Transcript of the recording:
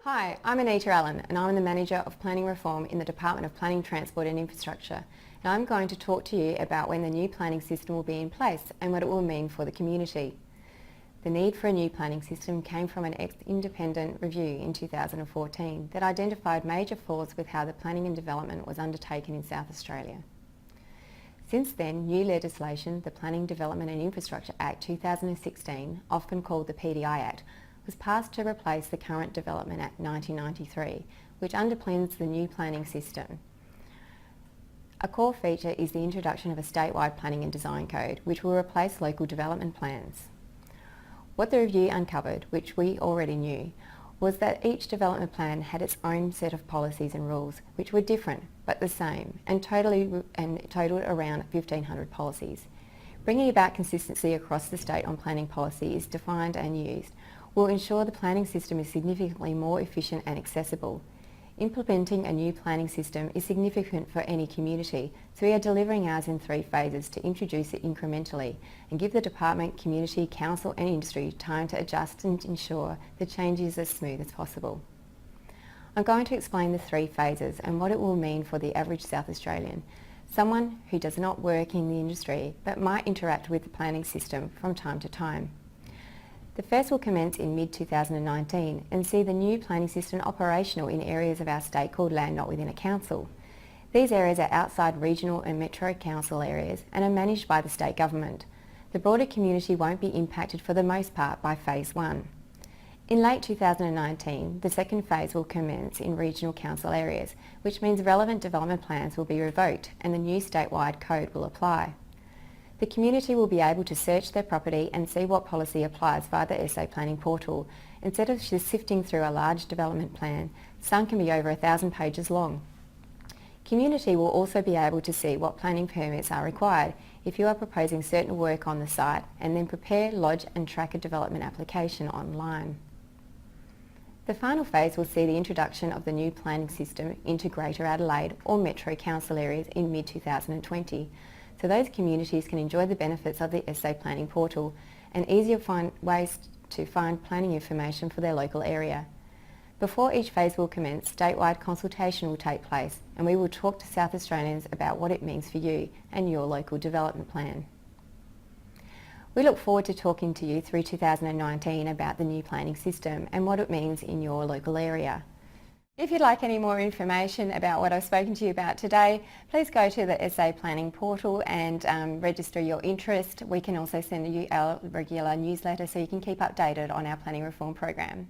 Hi, I'm Anita Allen and I'm the Manager of Planning Reform in the Department of Planning, Transport and Infrastructure. And I'm going to talk to you about when the new planning system will be in place and what it will mean for the community. The need for a new planning system came from an independent review in 2014 that identified major flaws with how the planning and development was undertaken in South Australia. Since then, new legislation, the Planning, Development and Infrastructure Act 2016, often called the PDI Act, was passed to replace the current Development Act 1993, which underpins the new planning system. A core feature is the introduction of a statewide planning and design code, which will replace local development plans. What the review uncovered, which we already knew, was that each development plan had its own set of policies and rules, which were different but the same, and totaled around 1,500 policies. Bringing about consistency across the state on planning policy is defined and used will ensure the planning system is significantly more efficient and accessible. Implementing a new planning system is significant for any community, so we are delivering ours in 3 phases to introduce it incrementally and give the department, community, council and industry time to adjust and ensure the change is as smooth as possible. I'm going to explain the 3 phases and what it will mean for the average South Australian, someone who does not work in the industry but might interact with the planning system from time to time. The first will commence in mid-2019 and see the new planning system operational in areas of our state called land not within a council. These areas are outside regional and metro council areas and are managed by the state government. The broader community won't be impacted for the most part by Phase 1. In late 2019, the second phase will commence in regional council areas, which means relevant development plans will be revoked and the new statewide code will apply. The community will be able to search their property and see what policy applies via the SA Planning portal. Instead of just sifting through a large development plan, some can be over 1,000 pages long. Community will also be able to see what planning permits are required if you are proposing certain work on the site, and then prepare, lodge and track a development application online. The final phase will see the introduction of the new planning system into Greater Adelaide or Metro Council areas in mid-2020. So those communities can enjoy the benefits of the SA Planning portal and easier ways to find planning information for their local area. Before each phase will commence, statewide consultation will take place and we will talk to South Australians about what it means for you and your local development plan. We look forward to talking to you through 2019 about the new planning system and what it means in your local area. If you'd like any more information about what I've spoken to you about today, please go to the SA Planning portal and register your interest. We can also send you our regular newsletter so you can keep updated on our planning reform program.